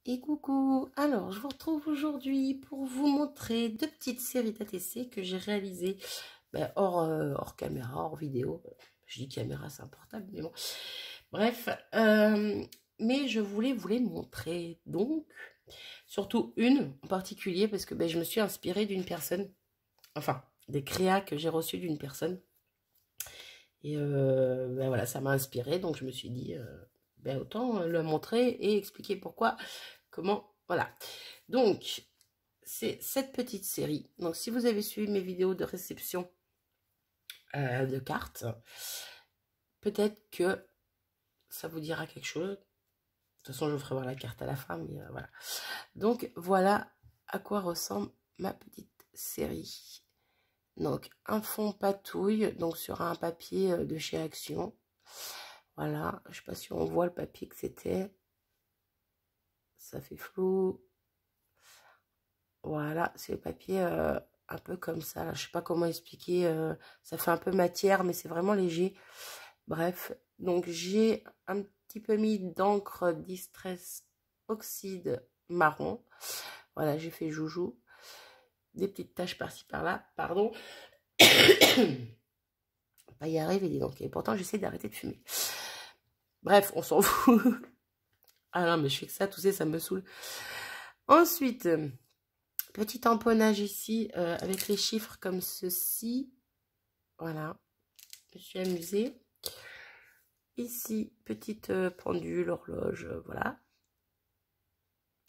Et coucou, alors je vous retrouve aujourd'hui pour vous montrer deux petites séries d'ATC que j'ai réalisées hors caméra, hors vidéo. Je dis caméra, c'est un portable, mais bon. Bref, mais je voulais vous les montrer, donc, surtout une en particulier, parce que je me suis inspirée d'une personne, enfin, des créas que j'ai reçus d'une personne. Et voilà, ça m'a inspirée, donc je me suis dit, autant le montrer et expliquer pourquoi. Comment, voilà. Donc, c'est cette petite série. Donc, si vous avez suivi mes vidéos de réception de cartes, peut-être que ça vous dira quelque chose. De toute façon, je vous ferai voir la carte à la fin, mais voilà. Donc, voilà à quoi ressemble ma petite série. Donc, un fond patouille, donc sur un papier de chez Action. Voilà, je ne sais pas si on voit le papier que c'était. Ça fait flou. Voilà, c'est le papier un peu comme ça. Là. Je sais pas comment expliquer. Ça fait un peu matière, mais c'est vraiment léger. Bref, donc j'ai un petit peu mis d'encre Distress Oxyde marron. Voilà, j'ai fait joujou. Des petites taches par-ci par-là. Pardon. Pas y arriver, dis donc. Et pourtant, j'essaie d'arrêter de fumer. Bref, on s'en fout. Ah non, mais je fais que ça, tousser, ça me saoule. Ensuite... petit tamponnage ici avec les chiffres comme ceci. Voilà, je me suis amusée. Ici, petite pendule, horloge, voilà.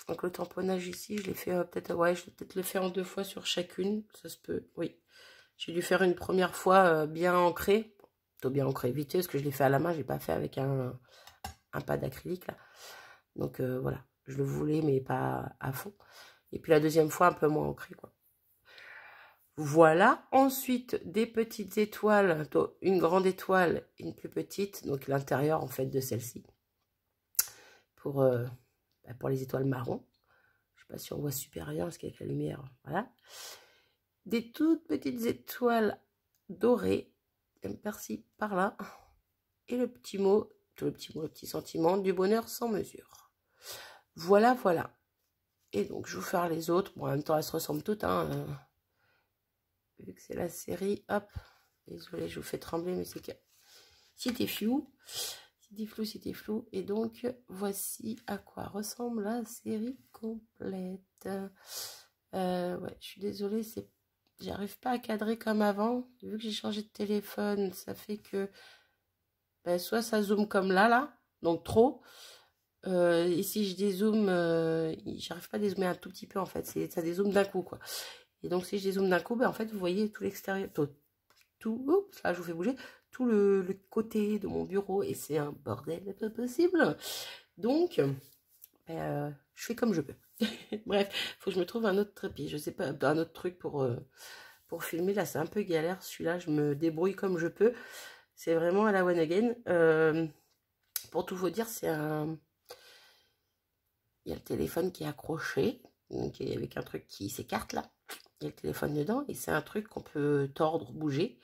Donc le tamponnage ici, je l'ai fait peut-être, ouais, je vais peut-être le faire en 2 fois sur chacune. Ça se peut, oui. J'ai dû faire une première fois bien ancrée. Plutôt bien ancrée, vite parce que je l'ai fait à la main, j'ai pas fait avec un pad d'acrylique là. Donc voilà, je le voulais mais pas à fond. Et puis la deuxième fois, un peu moins ancrée quoi. Voilà, ensuite des petites étoiles, une grande étoile, une plus petite, donc l'intérieur en fait de celle-ci, pour les étoiles marron. Je ne sais pas si on voit super bien parce qu'avec la lumière, voilà. Des toutes petites étoiles dorées, par-ci, par-là, et le petit mot, le petit sentiment du bonheur sans mesure. Voilà, voilà. Et donc je vais vous faire les autres, bon en même temps elles se ressemblent toutes, hein. Vu que c'est la série, hop, désolé, je vous fais trembler, mais c'est que c'était flou, c'était flou, et donc voici à quoi ressemble la série complète. Ouais, je suis désolée, j'arrive pas à cadrer comme avant, vu que j'ai changé de téléphone, ça fait que, soit ça zoome comme là, donc trop, et si je dézoome, j'arrive pas à dézoomer un tout petit peu en fait, ça dézoome d'un coup quoi. Et donc, si je dézoome d'un coup, en fait, vous voyez tout l'extérieur, oups, là, je vous fais bouger, tout le côté de mon bureau, et c'est un bordel pas possible. Donc, je fais comme je peux. Bref, il faut que je me trouve un autre trépied, je sais pas, un autre truc pour filmer. Là, c'est un peu galère, celui-là, je me débrouille comme je peux. C'est vraiment à la one again. Pour tout vous dire, il y a le téléphone qui est accroché, donc avec un truc qui s'écarte là. Il y a le téléphone dedans et c'est un truc qu'on peut tordre, bouger.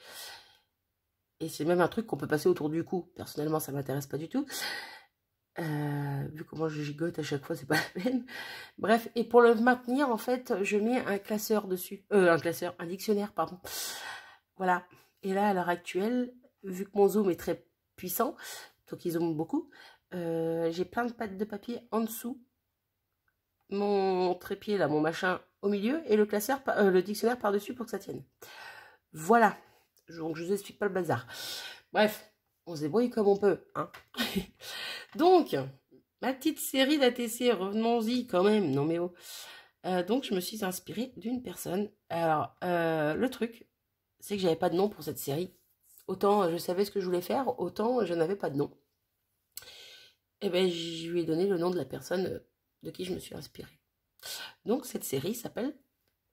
Et c'est même un truc qu'on peut passer autour du cou. Personnellement, ça m'intéresse pas du tout. Vu comment je gigote à chaque fois, c'est pas la peine. Bref, et pour le maintenir, en fait, je mets un classeur dessus. Un dictionnaire, pardon. Voilà. Et là, à l'heure actuelle, vu que mon zoom est très puissant, donc il zoome beaucoup, j'ai plein de pattes de papier en dessous. Mon trépied, là, mon machin au milieu, et le classeur, le dictionnaire par-dessus pour que ça tienne. Voilà. Donc, je vous explique pas le bazar. Bref, on se débrouille comme on peut, hein. Donc, ma petite série d'ATC, revenons-y quand même. Non mais oh. Donc, je me suis inspirée d'une personne. Alors, le truc, c'est que j'avais pas de nom pour cette série. Autant je savais ce que je voulais faire, autant je n'avais pas de nom. Et je lui ai donné le nom de la personne de qui je me suis inspirée. Donc, cette série s'appelle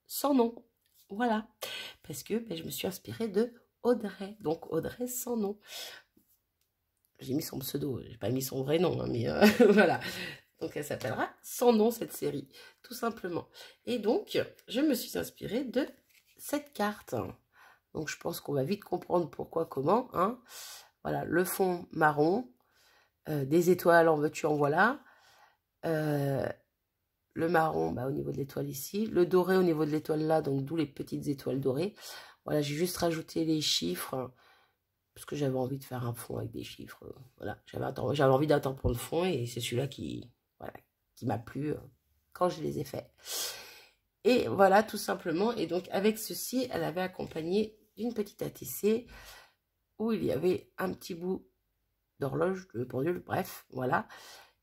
Sans nom. Voilà. Parce que je me suis inspirée de Audrey. Donc, Audrey sans nom. J'ai mis son pseudo, j'ai pas mis son vrai nom, hein, mais voilà. Donc, elle s'appellera Sans nom, cette série, tout simplement. Et donc, je me suis inspirée de cette carte. Donc, je pense qu'on va vite comprendre pourquoi, comment. Hein. Voilà, le fond marron, des étoiles, en veux-tu, en voilà. le marron au niveau de l'étoile ici, le doré au niveau de l'étoile là, donc d'où les petites étoiles dorées. Voilà, j'ai juste rajouté les chiffres, parce que j'avais envie de faire un fond avec des chiffres. Voilà, j'avais envie d'attendre pour le fond, et c'est celui-là qui, voilà, qui m'a plu quand je les ai faits. Et voilà, tout simplement. Et donc, avec ceci, elle avait accompagné d'une petite ATC, où il y avait un petit bout d'horloge, de pendule, bref, voilà.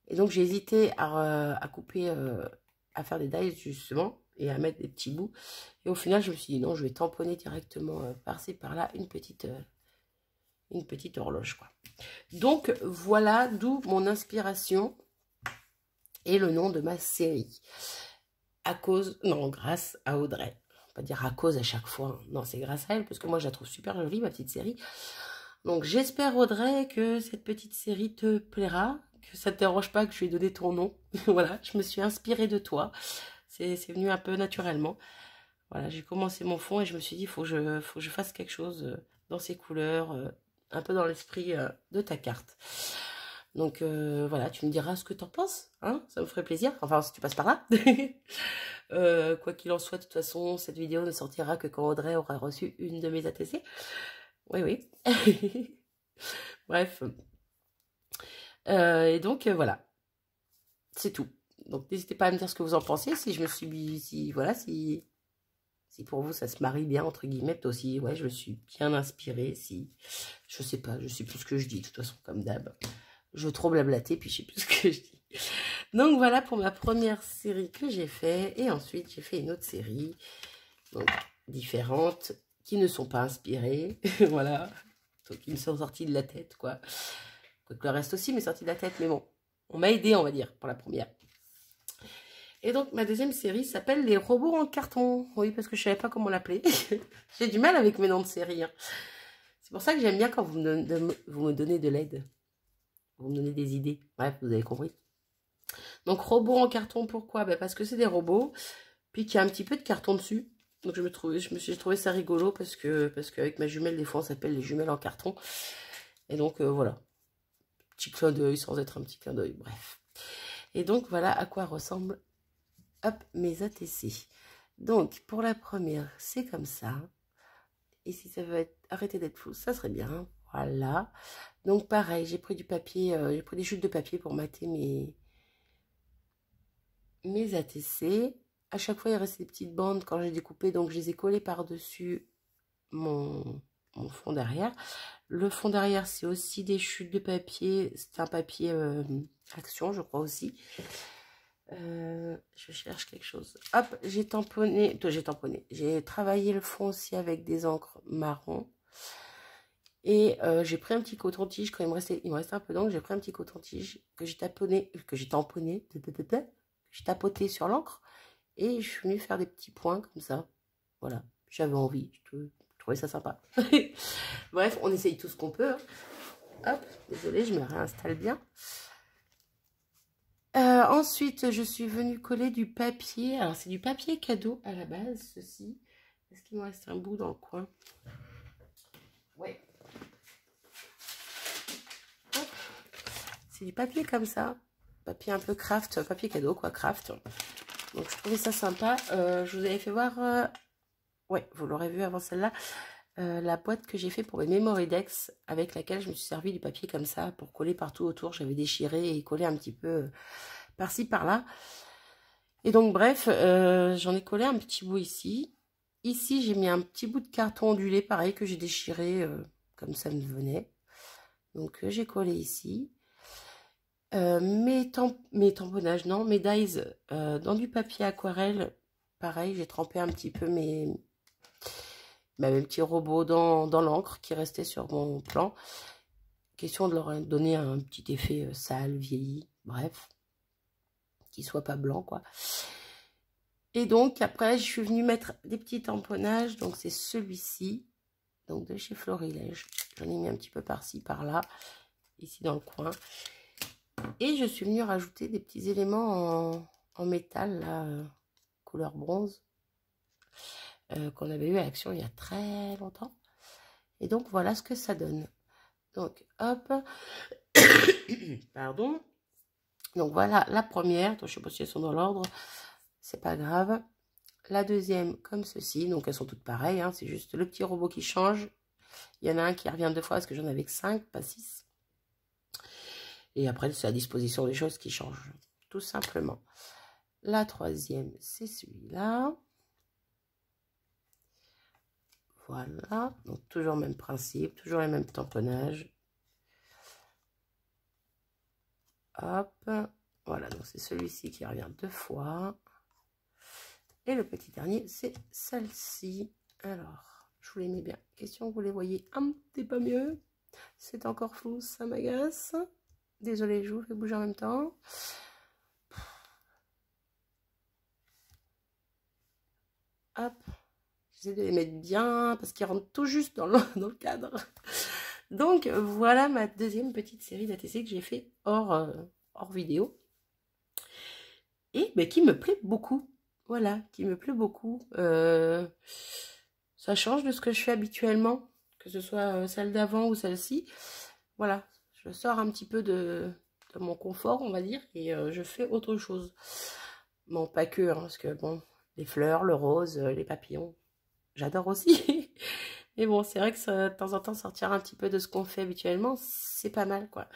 Et donc, j'ai hésité à couper, à faire des dies, justement, et à mettre des petits bouts. Et au final, je me suis dit, non, je vais tamponner directement par-ci, par-là, une petite horloge, quoi. Donc, voilà d'où mon inspiration et le nom de ma série. Grâce à Audrey. On va pas dire à cause à chaque fois. Non, c'est grâce à elle, parce que moi, je la trouve super jolie, ma petite série. Donc, j'espère, Audrey, que cette petite série te plaira, que ça ne te dérange pas que je lui ai donné ton nom. Voilà, je me suis inspirée de toi. C'est venu un peu naturellement. Voilà, j'ai commencé mon fond et je me suis dit, faut que je fasse quelque chose dans ces couleurs, un peu dans l'esprit de ta carte. Donc, voilà, tu me diras ce que tu en penses, hein, ça me ferait plaisir. Enfin, si tu passes par là. Quoi qu'il en soit, de toute façon, cette vidéo ne sortira que quand Audrey aura reçu une de mes ATC. Oui, oui. Bref. Et donc, voilà. C'est tout. Donc, n'hésitez pas à me dire ce que vous en pensez. Si je me suis... voilà, si pour vous, ça se marie bien, entre guillemets. Peut-être aussi, ouais, je me suis bien inspirée. Si... Je sais pas, je sais plus ce que je dis. De toute façon, comme d'hab. Je veux trop blablater, puis je sais plus ce que je dis. Donc, voilà pour ma première série que j'ai fait. Et ensuite, j'ai fait une autre série. Donc, différentes, qui ne sont pas inspirées. Voilà. Donc, qui me sont sorties de la tête, quoi. Quoique le reste aussi m'est sorti de la tête. Mais bon, on m'a aidé, on va dire, pour la première. Et donc, ma deuxième série s'appelle Les robots en carton. Oui, parce que je ne savais pas comment l'appeler. J'ai du mal avec mes noms de série. Hein. C'est pour ça que j'aime bien quand vous me donnez de l'aide. Vous me donnez des idées. Bref, vous avez compris. Donc, robots en carton, pourquoi? Parce que c'est des robots, puis qu'il y a un petit peu de carton dessus. Donc, j'ai trouvé ça rigolo parce qu'avec ma jumelle, des fois, on s'appelle les jumelles en carton. Et donc, voilà. Petit clin d'œil sans être un petit clin d'œil. Bref. Et donc, voilà à quoi ressemble mes ATC. Donc, pour la première, c'est comme ça. Et si ça veut arrêter d'être flou, ça serait bien. Voilà. Donc, pareil, j'ai pris du papier, j'ai pris des chutes de papier pour mater mes ATC. À chaque fois, il restait des petites bandes quand j'ai découpé, donc je les ai collées par-dessus mon fond derrière. Le fond derrière, c'est aussi des chutes de papier. C'est un papier Action, je crois aussi. Je cherche quelque chose. Hop, j'ai tamponné. J'ai travaillé le fond aussi avec des encres marron. Et j'ai pris un petit coton-tige. Quand il me restait un peu d'encre, j'ai pris un petit coton-tige que j'ai tamponné. J'ai tapoté sur l'encre. Et je suis venue faire des petits points comme ça. Voilà, j'avais envie. Je trouvais ça sympa. Bref, on essaye tout ce qu'on peut. Hein. Hop, désolée, je me réinstalle bien. Ensuite, je suis venue coller du papier. Alors, c'est du papier cadeau à la base, ceci. Est-ce qu'il me reste un bout dans le coin? Ouais. C'est du papier comme ça. Papier un peu craft, papier cadeau, quoi, craft. Donc, je trouvais ça sympa. Je vous avais fait voir... ouais, vous l'aurez vu avant celle-là. La boîte que j'ai fait pour mes Memory Dex, avec laquelle je me suis servi du papier comme ça pour coller partout autour. J'avais déchiré et collé un petit peu par-ci, par-là. Et donc, bref, j'en ai collé un petit bout ici. Ici, j'ai mis un petit bout de carton ondulé, pareil, que j'ai déchiré comme ça me venait. Donc, j'ai collé ici. Mes tamponnages, non, mes dies dans du papier aquarelle. Pareil, j'ai trempé un petit peu mes petits robots dans l'encre qui restait sur mon plan. Question de leur donner un petit effet sale, vieilli, bref. Qu'il soit pas blanc, quoi. Et donc, après, je suis venue mettre des petits tamponnages. Donc, c'est celui-ci. Donc, de chez Florilège. J'en ai mis un petit peu par-ci, par-là. Ici, dans le coin. Et je suis venue rajouter des petits éléments en métal, là, couleur bronze. Qu'on avait eu à Action il y a très longtemps. Et donc, voilà ce que ça donne. Donc, hop. Pardon. Donc, voilà la première. Donc, je ne sais pas si elles sont dans l'ordre. c'est pas grave. La deuxième, comme ceci, donc elles sont toutes pareilles, hein, c'est juste le petit robot qui change. Il y en a un qui revient 2 fois, parce que j'en avais que 5, pas 6. Et après, c'est à disposition des choses qui changent, tout simplement. La troisième, c'est celui-là. Voilà, donc toujours le même principe, toujours les mêmes tamponnages. Hop, voilà, donc c'est celui-ci qui revient 2 fois. Et le petit dernier, c'est celle-ci. Alors, je vous les mets bien. Question, vous les voyez un petit peu mieux. C'est encore flou, ça m'agace. Désolée, je vous fais bouger en même temps. Hop, j'essaie de les mettre bien parce qu'ils rentrent tout juste dans le cadre. Donc, voilà ma deuxième petite série d'ATC que j'ai fait hors vidéo. Et ben, qui me plaît beaucoup. Voilà, qui me plaît beaucoup. Ça change de ce que je fais habituellement, que ce soit celle d'avant ou celle-ci. Voilà, je sors un petit peu de mon confort, on va dire, et je fais autre chose. Bon, pas que, hein, parce que bon, les fleurs, le rose, les papillons, j'adore aussi. Mais bon, c'est vrai que ça, de temps en temps, sortir un petit peu de ce qu'on fait habituellement, c'est pas mal, quoi.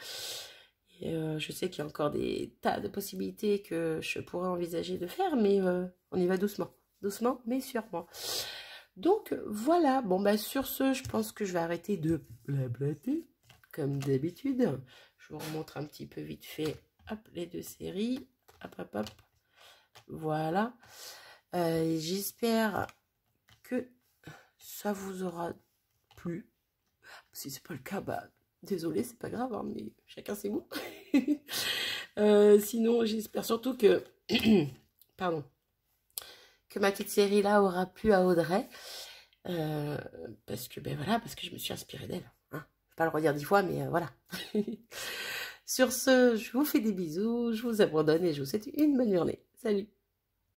Et je sais qu'il y a encore des tas de possibilités que je pourrais envisager de faire, mais on y va doucement. Doucement, mais sûrement. Donc, voilà. Bon, bah, sur ce, je pense que je vais arrêter de blablater, comme d'habitude. Je vous remontre un petit peu vite fait, hop, les deux séries. Hop, hop, hop. Voilà. J'espère que ça vous aura plu. Si c'est pas le cas, bah, désolé, c'est pas grave, hein, mais chacun ses goûts. Sinon, j'espère surtout que, pardon, que ma petite série là aura plu à Audrey. Parce que, ben voilà, parce que je me suis inspirée d'elle. Hein. Je vais pas le redire 10 fois, mais voilà. Sur ce, je vous fais des bisous, je vous abandonne et je vous souhaite une bonne journée. Salut!